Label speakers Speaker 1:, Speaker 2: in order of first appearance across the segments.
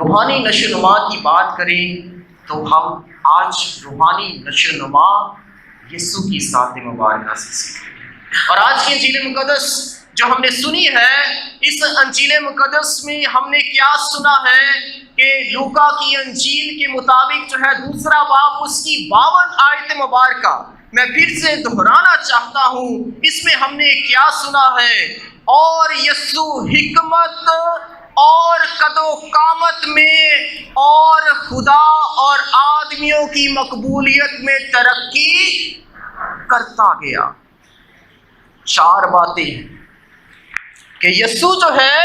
Speaker 1: روحانی نشوونما کی بات کریں تو ہم آج روحانی نشوونما یسوع کی ذات مبارکہ سے سیکھیں گے۔ اور آج کی انجیل مقدس جو ہم نے سنی ہے، اس انجیل مقدس میں ہم نے کیا سنا ہے کہ لوکا کی انجیل کے مطابق جو ہے 2 باب اس کی 52 آیت مبارکہ میں پھر سے دہرانا چاہتا ہوں۔ اس میں ہم نے کیا سنا ہے؟ اور یسوع حکمت اور قد و قامت میں اور خدا اور آدمیوں کی مقبولیت میں ترقی کرتا گیا۔ 4 باتیں ہیں کہ یسوع جو ہے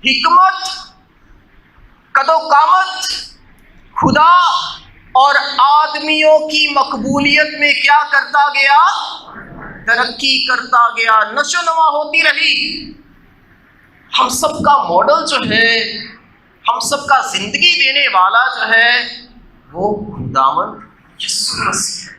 Speaker 1: حکمت، قد و قامت، خدا اور آدمیوں کی مقبولیت میں کیا کرتا گیا؟ ترقی کرتا گیا، نشوونما ہوتی رہی۔ ہم سب کا ماڈل جو ہے، ہم سب کا زندگی دینے والا جو ہے وہ خداوند یسوع مسیح ہے۔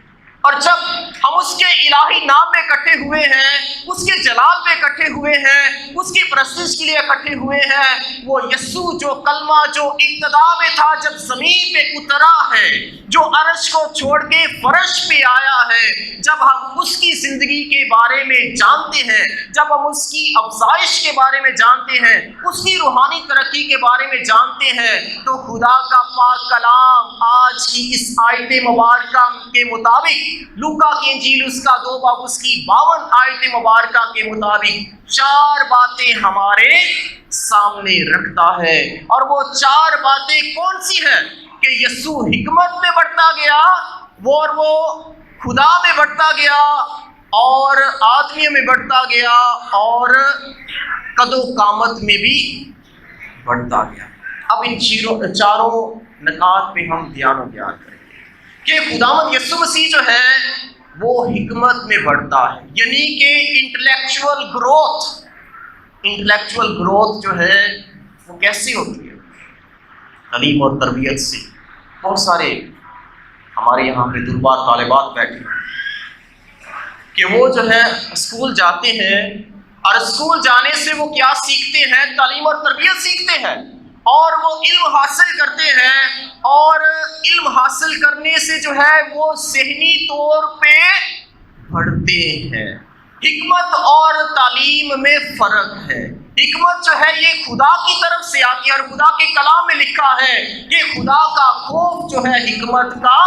Speaker 1: اور جب ہم اس کے الہی نام میں اکٹھے ہوئے ہیں، اس کے جلال میں اکٹھے ہوئے ہیں، اس کی پرستش کے لیے اکٹھے ہوئے ہیں، وہ یسوع جو کلمہ جو ابتدا میں تھا جب زمین پہ اترا ہے، جو عرش کو چھوڑ کے فرش پہ آیا ہے، جب ہم اس کی زندگی کے بارے میں جانتے ہیں، جب ہم اس کی افزائش کے بارے میں جانتے ہیں، اس کی روحانی ترقی کے بارے میں جانتے ہیں، تو خدا کا پاک کلام آج کی اس آیت مبارکہ کے مطابق، لوکا کی انجیل اس کا 2 باب اس کی 52 آیت مبارکہ کے مطابق 4 باتیں ہمارے سامنے رکھتا ہے۔ اور وہ 4 باتیں کون سی ہیں؟ کہ یسوع حکمت میں بڑھتا گیا، وہ خدا میں بڑھتا گیا، اور آدمیوں میں بڑھتا گیا، اور قد و قامت میں بھی بڑھتا گیا۔ اب ان 4 نکات پہ ہم دھیان کریں کہ خداوند یسوع مسیح جو ہے وہ حکمت میں بڑھتا ہے، یعنی کہ انٹلیکچوئل گروتھ جو ہے وہ کیسی ہوتی ہے؟ تعلیم اور تربیت سے۔ بہت سارے ہمارے یہاں پہ طلباء طالبات بیٹھے ہیں کہ وہ جو ہے اسکول جاتے ہیں، اور اسکول جانے سے وہ کیا سیکھتے ہیں؟ تعلیم اور تربیت سیکھتے ہیں، اور وہ علم حاصل کرتے ہیں، اور علم حاصل کرنے سے جو ہے وہ ذہنی طور پہ بڑھتے ہیں۔ حکمت اور تعلیم میں فرق ہے۔ حکمت جو ہے یہ خدا کی طرف سے آتی ہے، اور خدا کے کلام میں لکھا ہے کہ خدا کا خوف جو ہے حکمت کا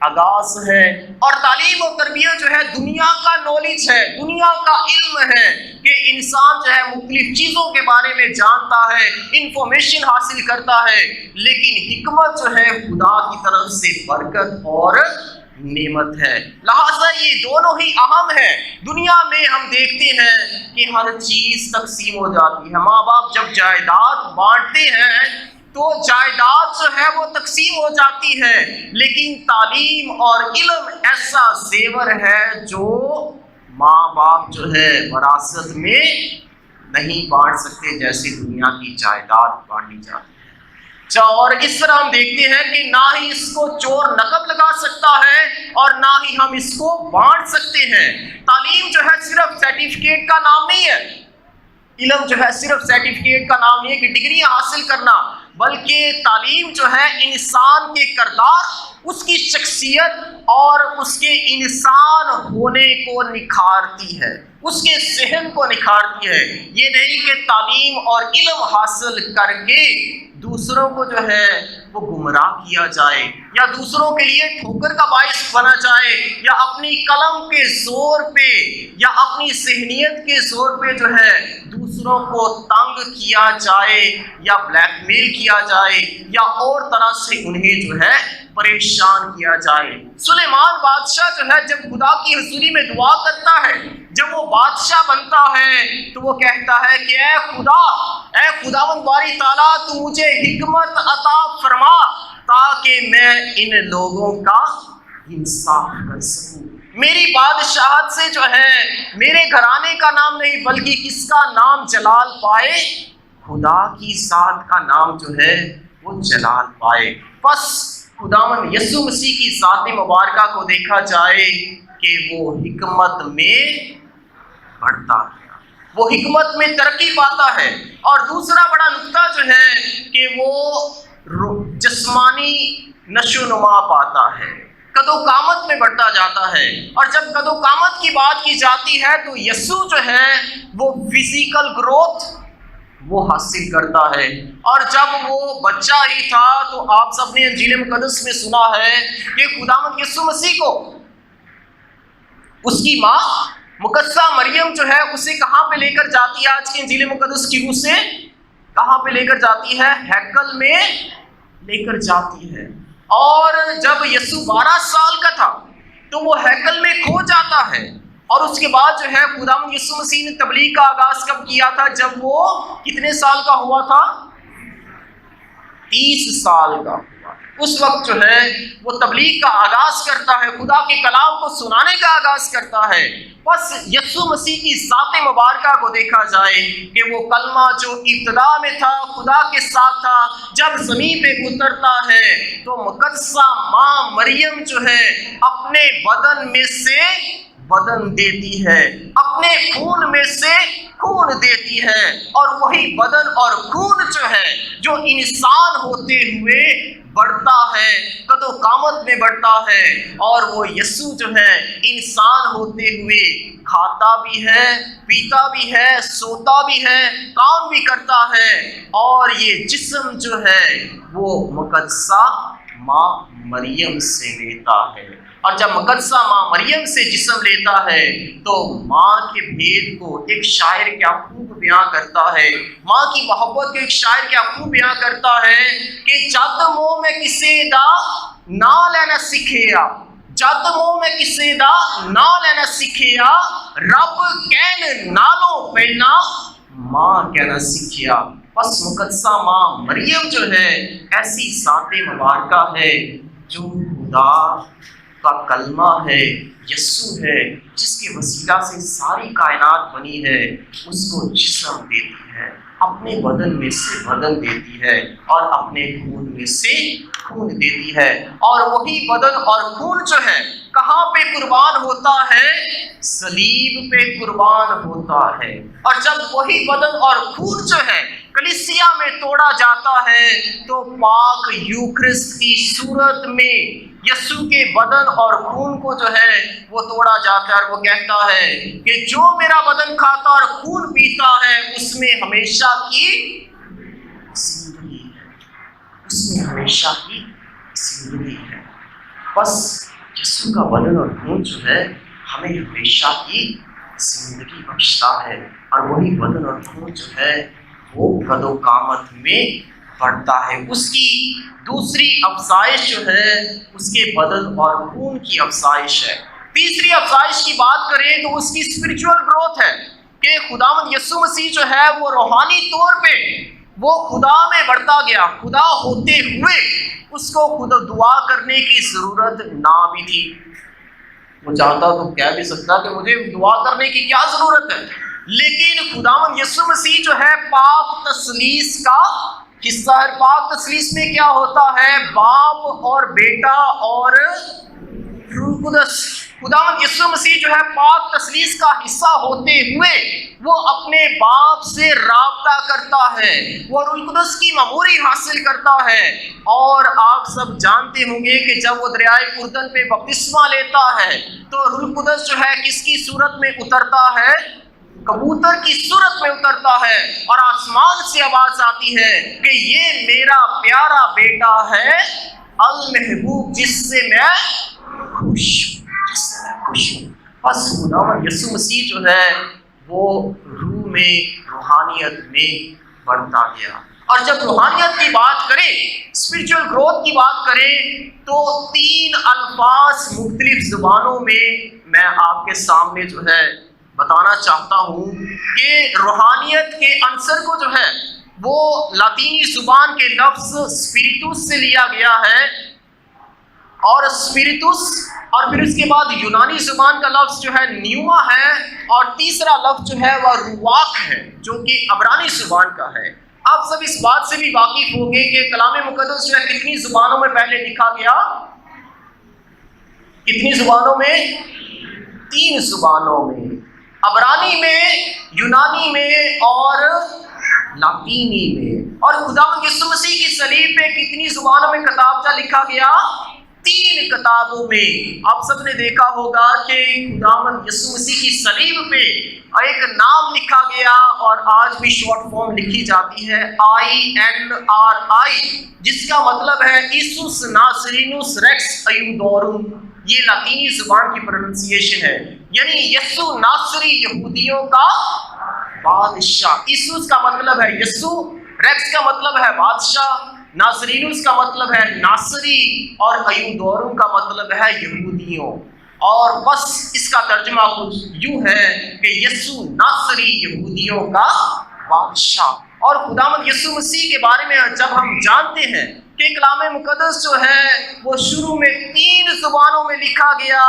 Speaker 1: آغاز ہے، اور تعلیم و تربیت جو ہے دنیا کا نالج ہے، دنیا کا علم ہے کہ انسان جو ہے مختلف چیزوں کے بارے میں جانتا ہے، انفارمیشن حاصل کرتا ہے، لیکن حکمت جو ہے خدا کی طرف سے برکت اور نعمت ہے۔ لہٰذا یہ دونوں ہی اہم ہیں۔ دنیا میں ہم دیکھتے ہیں کہ ہر چیز تقسیم ہو جاتی ہے۔ ماں باپ جب جائیداد بانٹتے ہیں تو جائیداد جو ہے وہ تقسیم ہو جاتی ہے، لیکن تعلیم اور علم ایسا زیور ہے جو ماں باپ جو ہے وراثت میں نہیں بانٹ سکتے، جیسے دنیا کی جائیداد بانٹی جاتی ہے۔ اور اس طرح ہم دیکھتے ہیں کہ نہ ہی اس کو چور نقب لگا سکتا ہے، اور نہ ہی ہم اس کو بانٹ سکتے ہیں۔ تعلیم جو ہے صرف سرٹیفکیٹ کا نام نہیں ہے، علم جو ہے صرف سرٹیفکیٹ کا نام نہیں ہے کہ ڈگریاں حاصل کرنا، بلکہ تعلیم جو ہے انسان کے کردار، اس کی شخصیت اور اس کے انسان ہونے کو نکھارتی ہے، اس کے ذہن کو نکھارتی ہے۔ یہ نہیں کہ تعلیم اور علم حاصل کر کے دوسروں کو جو ہے وہ گمراہ کیا جائے، یا دوسروں کے لیے ٹھوکر کا باعث بنا جائے، یا اپنی قلم کے زور پہ یا اپنی ذہنیت کے زور پہ جو ہے دوسروں کو تنگ کیا جائے، یا بلیک میل کیا جائے، یا اور طرح سے انہیں جو ہے پریشان کیا جائے۔ سلیمان بادشاہ جو ہے جب خدا کی حضوری میں دعا کرتا ہے، جب وہ بادشاہ بنتا ہے تو وہ کہتا ہے کہ اے خداوند باری تعالیٰ تو مجھے حکمت عطا فرما تاکہ میں ان لوگوں کا انصاف کر سکوں۔ میری بادشاہت سے جو ہے میرے گھرانے کا نام نہیں بلکہ کس کا نام جلال پائے؟ خدا کی ذات کا نام جو ہے وہ جلال پائے۔ بس خداوند یسوع مسیح کی ذات مبارکہ کو دیکھا جائے کہ وہ حکمت میں بڑھتا ہے، وہ حکمت میں ترقی پاتا ہے۔ اور دوسرا بڑا نقطہ جو ہے کہ وہ جسمانی نشو نما پاتا ہے، قد و قامت میں بڑھتا جاتا ہے۔ اور جب قد و قامت کی بات کی جاتی ہے تو یسوع جو ہے وہ فزیکل گروتھ وہ حاصل کرتا ہے۔ اور جب وہ بچہ ہی تھا تو آپ سب نے انجیل مقدس میں سنا ہے کہ خداوند یسوع مسیح کو اس کی ماں مقدسہ مریم جو ہے اسے کہاں پہ لے کر جاتی ہے؟ آج کی انجیل مقدس کی روح سے کہاں پہ لے کر جاتی ہے؟ ہیکل میں لے کر جاتی ہے۔ اور جب یسوع 12 سال کا تھا تو وہ ہیکل میں کھو جاتا ہے، اور اس کے بعد جو ہے خداوند یسوع مسیح نے تبلیغ کا آغاز کب کیا تھا؟ جب وہ کتنے سال کا ہوا تھا؟ 30 سال کا ہوا۔ اس وقت جو ہے وہ تبلیغ کا آغاز کرتا ہے، خدا کے کلام کو سنانے کا آغاز کرتا ہے۔ بس یسوع مسیح کی ذات مبارکہ کو دیکھا جائے کہ وہ کلمہ جو ابتدا میں تھا خدا کے ساتھ تھا، جب زمین پہ اترتا ہے تو مقدسہ ماں مریم جو ہے اپنے بدن میں سے بدن دیتی ہے، اپنے خون میں سے خون دیتی ہے، اور وہی بدن اور خون جو ہے جو انسان ہوتے ہوئے بڑھتا ہے، قد و قامت میں بڑھتا ہے، اور وہ یسوع جو ہے انسان ہوتے ہوئے کھاتا بھی ہے، پیتا بھی ہے، سوتا بھی ہے، کام بھی کرتا ہے، اور یہ جسم جو ہے وہ مقدسہ ماں مریم سے لیتا ہے۔ اور جب مقدسہ ماں مریم سے جسم لیتا ہے تو ماں کے بھید کو ایک شاعر کیا خوب بیان کرتا ہے، ماں کی محبت کو ایک شاعر کیا خوب بیان کرتا ہے کہ جد منہ میں کسے دا نا لینا سکھیا، جد منہ میں کسے دا نا لینا سکھیا، رب کہن نالوں پہلا ماں کہنا سکھیا۔ بس مقدسہ ماں مریم جو ہے ایسی ذات مبارکہ ہے جو خدا کا کلمہ ہے، یسوع ہے، جس کے وسیلہ سے ساری کائنات بنی ہے، اس کو جسم دیتی ہے، اپنے بدن میں سے بدن دیتی ہے، اور اپنے خون میں سے خون دیتی ہے۔ اور وہی بدن اور خون جو ہے کہاں پہ قربان ہوتا ہے؟ صلیب پہ قربان ہوتا ہے۔ اور جب وہی بدن اور خون جو ہے کلیسیا میں توڑا جاتا ہے تو پاک یوکرسٹ کی صورت میں یسوع کے بدن اور خون کو جو ہے وہ توڑا جاتا ہے، اور وہ کہتا ہے کہ جو میرا بدن کھاتا اور خون پیتا ہے اس میں ہمیشہ کی زندگی ہے، اس میں ہمیشہ کی زندگی ہے۔ بس یسوع کا بدن اور خون جو ہے ہمیں ہمیشہ کی زندگی بخشتا ہے، اور وہی بدن اور خون جو ہے وہ قد و قامت میں بڑھتا ہے۔ اس کی دوسری افزائش جو ہے اس کے بدن اور خون کی افزائش ہے۔ تیسری افزائش کی بات کریں تو اس کی اسپرچول گروتھ ہے کہ خداوند یسوع مسیح جو ہے وہ روحانی طور پہ وہ خدا میں بڑھتا گیا، خدا ہوتے ہوئے اس کو خود دعا کرنے کی ضرورت نہ بھی تھی۔ وہ چاہتا تو کہہ بھی سکتا کہ مجھے دعا کرنے کی کیا ضرورت ہے، لیکن خداوند یسوع مسیح جو ہے پاک تثلیث کا حصہ ہے۔ پاک تثلیث میں کیا ہوتا ہے؟ باپ اور بیٹا اور روح القدس۔ خداوند یسوع مسیح جو ہے پاک تثلیث کا حصہ ہوتے ہوئے وہ اپنے باپ سے رابطہ کرتا ہے، وہ روح القدس کی معموری حاصل کرتا ہے۔ اور آپ سب جانتے ہوں گے کہ جب وہ دریائے اردن پہ بپتسمہ لیتا ہے تو روح القدس جو ہے کس کی صورت میں اترتا ہے؟ کبوتر کی صورت میں اترتا ہے، اور آسمان سے آواز آتی ہے کہ یہ میرا پیارا بیٹا ہے المحبوب، جس سے میں خوش ہوں۔ بس خداوند یسوع مسیح جو ہے وہ روح میں روحانیت میں بڑھتا گیا۔ اور جب روحانیت کی بات کریں، اسپرچول گروتھ کی بات کریں، تو 3 الفاظ مختلف زبانوں میں آپ کے سامنے جو ہے بتانا چاہتا ہوں کہ روحانیت کے عنصر کو جو ہے وہ لاطینی زبان کے لفظ اسپیریٹوس سے لیا گیا ہے، اور اسپیریٹوس، اور پھر اس کے بعد یونانی زبان کا لفظ جو ہے نیوما ہے، اور تیسرا لفظ جو ہے وہ رواق ہے جو کہ عبرانی زبان کا ہے۔ آپ سب اس بات سے بھی واقف ہوں گے کہ کلام مقدس جو ہے کتنی زبانوں میں پہلے لکھا گیا؟ کتنی زبانوں میں؟ 3 زبانوں میں، عبرانی میں، یونانی میں اور لاطینی میں. اور خداوند یسوع مسیح کی صلیب پہ کتنی زبانوں میں کتابچہ لکھا گیا؟ 3 کتابوں میں. آپ سب نے دیکھا ہوگا کہ خداوند یسوع مسیح کی صلیب پہ ایک نام لکھا گیا اور آج بھی شارٹ فارم لکھی جاتی ہے INRI، جس کا مطلب ہے ایسوس ناصرینوس ریکس ایودوروم. یہ لاطینی زبان کی پروننسیشن ہے، یعنی یسوع ناصری یہودیوں کا بادشاہ. ایسوس کا مطلب ہے یسوع، ریکس کا مطلب ہے بادشاہ، ناصرینوس کا مطلب ہے ناصری، اور ایودوروم کا مطلب ہے یہودیوں. اور بس اس کا ترجمہ کچھ یوں ہے کہ یسوع ناصری یہودیوں کا بادشاہ. اور خداوند یسوع مسیح کے بارے میں جب ہم جانتے ہیں کہ کلام مقدس جو ہے وہ شروع میں 3 زبانوں میں لکھا گیا،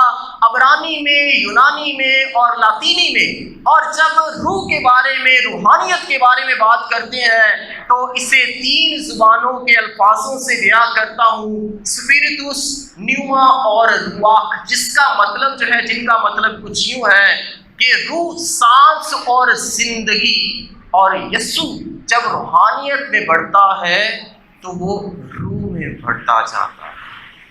Speaker 1: عبرانی میں، یونانی میں اور لاطینی میں. اور جب روح کے بارے میں، روحانیت کے بارے میں بات کرتے ہیں تو اسے 3 زبانوں کے الفاظوں سے بیان کرتا ہوں، اسپیرٹوس، نیوما اور رواق، جس کا مطلب جو ہے، جن کا مطلب کچھ یوں ہے کہ روح، سانس اور زندگی. اور یسوع جب روحانیت میں بڑھتا ہے تو وہ روح میں بڑھتا جاتا ہے،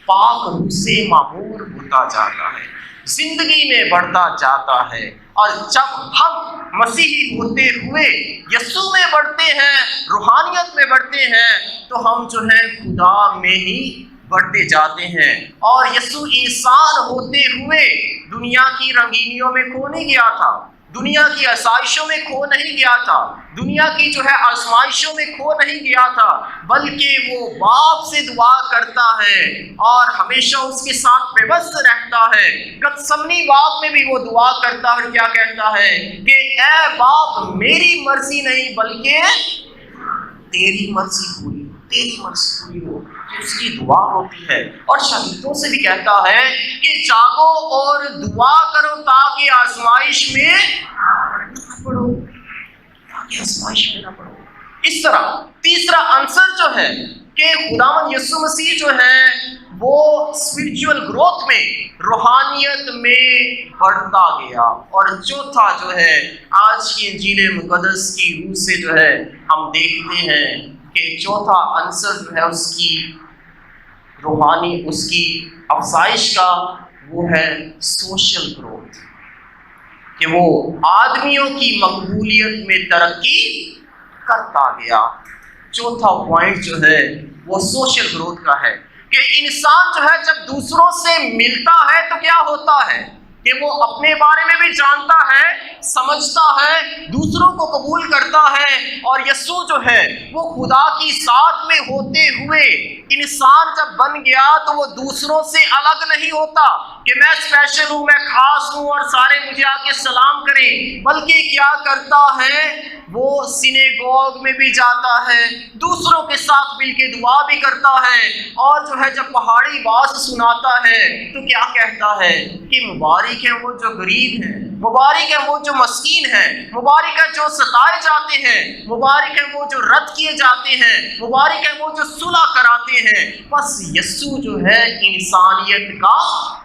Speaker 1: پاک روح سے معمور ہوتا جاتا ہے، زندگی میں بڑھتا جاتا ہے. اور جب ہم مسیحی ہوتے ہوئے یسوع میں بڑھتے ہیں، روحانیت میں بڑھتے ہیں، تو ہم جو ہے خدا میں ہی بڑھتے جاتے ہیں. اور یسوع انسان ہوتے ہوئے دنیا کی رنگینیوں میں کھو نہیں گیا تھا، دنیا کی آسائشوں میں کھو نہیں گیا تھا، دنیا کی جو ہے آزمائشوں میں کھو نہیں گیا تھا، بلکہ وہ باپ سے دعا کرتا ہے اور ہمیشہ اس کے ساتھ پیوست رہتا ہے. گتسمنی باغ میں بھی وہ دعا کرتا ہے، کیا کہتا ہے کہ اے باپ، میری مرضی نہیں بلکہ تیری مرضی پوری ہو، تیری مرضی پوری ہو. اس کی دعا ہوتی ہے. اور شہیدوں سے بھی کہتا ہے کہ جاگو اور دعا کرو تاکہ آزمائش میں نہ پڑو، تاکہ آزمائش میں نہ پڑو. اس طرح تیسرا عنصر جو ہے کہ خداوند یسوع مسیح جو ہے وہ اسپرچول گروتھ میں، روحانیت میں بڑھتا گیا. اور چوتھا جو ہے آج کی انجیل مقدس کی روح سے جو ہے ہم دیکھتے ہیں کہ چوتھا عنصر جو ہے اس کی روحانی، اس کی افزائش کا، وہ ہے سوشل گروتھ، کہ وہ آدمیوں کی مقبولیت میں ترقی کرتا گیا. چوتھا پوائنٹ جو ہے وہ سوشل گروتھ کا ہے کہ انسان جو ہے جب دوسروں سے ملتا ہے تو کیا ہوتا ہے کہ وہ اپنے بارے میں بھی جانتا ہے، سمجھتا ہے، دوسروں کو قبول کرتا ہے. اور یسوع جو ہے وہ خدا کی ذات میں ہوتے ہوئے انسان جب بن گیا تو وہ دوسروں سے الگ نہیں ہوتا کہ میں اسپیشل ہوں، میں خاص ہوں اور سارے مجھے آ کے سلام کریں، بلکہ کیا کرتا ہے وہ سینیگوگ میں بھی جاتا ہے، دوسروں کے ساتھ مل کے دعا بھی کرتا ہے. اور جو ہے جب پہاڑی باز سناتا ہے تو کیا کہتا ہے کہ مبارک ہے وہ جو غریب ہیں، مبارک ہے وہ جو مسکین ہیں، مبارک ہے جو ستائے جاتے ہیں، مبارک ہے وہ جو رد کیے جاتے ہیں، مبارک ہے وہ جو صلح کراتے ہیں. بس یسوع جو ہے انسانیت کا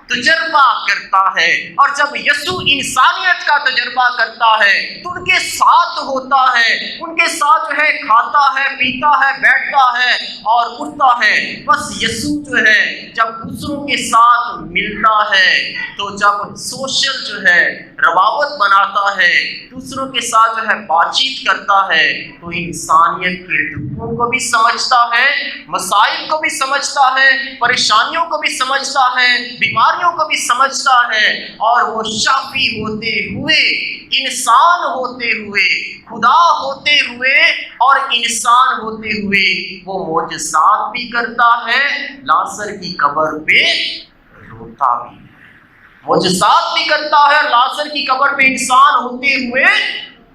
Speaker 1: تجربہ کرتا ہے. اور جب یسوع انسانیت کا تجربہ کرتا ہے تو ان کے ساتھ ہوتا ہے، ان کے ساتھ جو ہے کھاتا ہے، پیتا ہے، بیٹھتا ہے اور اٹھتا ہے. بس یسوع جو ہے جب دوسروں کے ساتھ ملتا ہے تو جب سوشل جو ہے روابط بناتا ہے، دوسروں کے ساتھ جو ہے بات چیت کرتا ہے تو انسانیت کے دکھوں کو بھی سمجھتا ہے، مسائل کو بھی سمجھتا ہے، پریشانیوں کو بھی سمجھتا ہے، بیماریوں کو بھی سمجھتا ہے. اور وہ شافی ہوتے ہوئے، انسان ہوتے ہوئے، خدا ہوتے ہوئے اور انسان ہوتے ہوئے وہ معجزات بھی کرتا ہے. لازر کی قبر پہ روتا بھی، معجزات بھی کرتا ہے، لازر کی قبر پہ انسان ہوتے ہوئے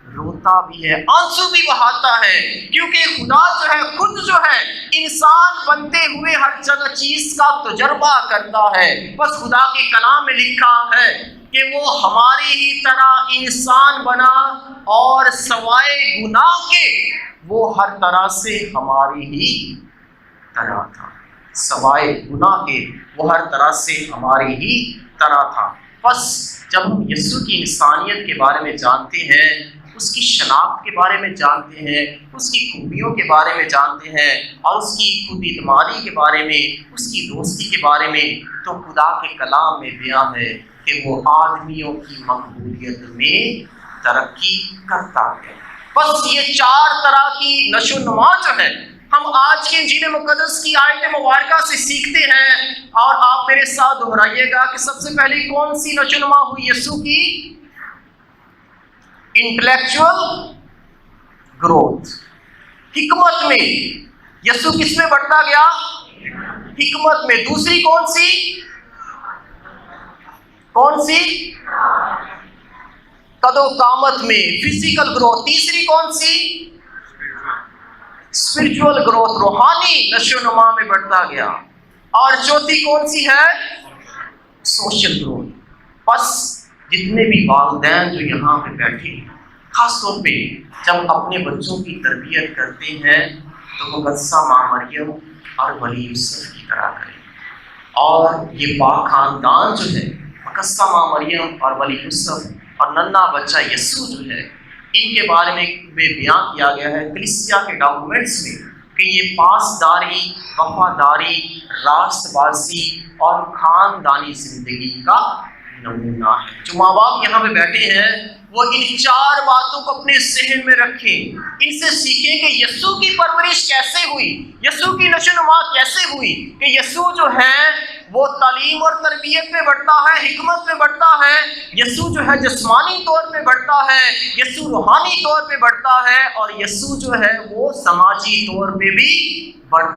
Speaker 1: روتا بھی ہے، آنسو بھی بہاتا ہے، کیونکہ خدا جو ہے خود جو ہے انسان بنتے ہوئے ہر جگہ چیز کا تجربہ کرتا ہے. بس خدا کے کلام میں لکھا ہے کہ وہ ہماری ہی طرح انسان بنا اور سوائے گناہ کے وہ ہر طرح سے ہماری ہی طرح تھا، سوائے گناہ کے وہ ہر طرح سے ہماری ہی طرح تھا. بس جب ہم یسوع کی انسانیت کے بارے میں جانتے ہیں اس کی شناخت کے بارے میں جانتے ہیں، اس کی خوبیوں کے بارے میں جانتے ہیں اور اس کی خود اعتمادی کے بارے میں، اس کی دوستی کے بارے میں، تو خدا کے کلام میں بیان ہے کہ وہ آدمیوں کی مقبولیت میں ترقی کرتا ہے۔ بس یہ 4 طرح کی نشو و نما جو ہے ہم آج کے انجیل مقدس کی آیت مبارکہ سے سیکھتے ہیں، اور آپ میرے ساتھ دہرائیے گا کہ سب سے پہلی کون سی نشو و نما ہوئی یسوع کی؟ انٹلیکچوئل گروتھ، حکمت میں۔ یسوع کس میں بڑھتا گیا؟ حکمت میں۔ دوسری کون سی؟ قد و قامت میں، فزیکل گروتھ۔ تیسری کون سی؟ اسپرچول گروتھ، روحانی نشو و نما میں بڑھتا گیا۔ اور چوتھی کون سی ہے؟ Social growth. بس جتنے بھی والدین جو یہاں پہ بیٹھے ہیں، خاص طور پہ جب اپنے بچوں کی تربیت کرتے ہیں تو مقدسہ ماں مریم اور ولی یوسف کی طرح کریں، اور یہ پاک خاندان جو ہے مقدسہ ماں مریم اور ولی یوسف اور ننھا بچہ یسوع جو ہے، ان کے بارے میں بیان کیا گیا ہے کلیسیا کے ڈاکومنٹس میں کہ یہ پاسداری، وفاداری، راست بازی اور خاندانی زندگی کا نمونہ ہے۔ جو ماں باپ یہاں پہ بیٹھے ہیں وہ ان 4 باتوں کو اپنے ذہن میں رکھیں، ان سے سیکھیں کہ یسوع کی پرورش کیسے ہوئی، یسوع کی نشو و نما کیسے ہوئی، کہ یسوع جو ہے وہ تعلیم اور تربیت میں بڑھتا ہے، حکمت میں بڑھتا ہے، یسوع جو ہے جسمانی طور پہ بڑھتا ہے، یسوع روحانی طور پہ بڑھتا ہے، اور یسوع جو ہے وہ سماجی طور پہ بھی بڑھتا ہے۔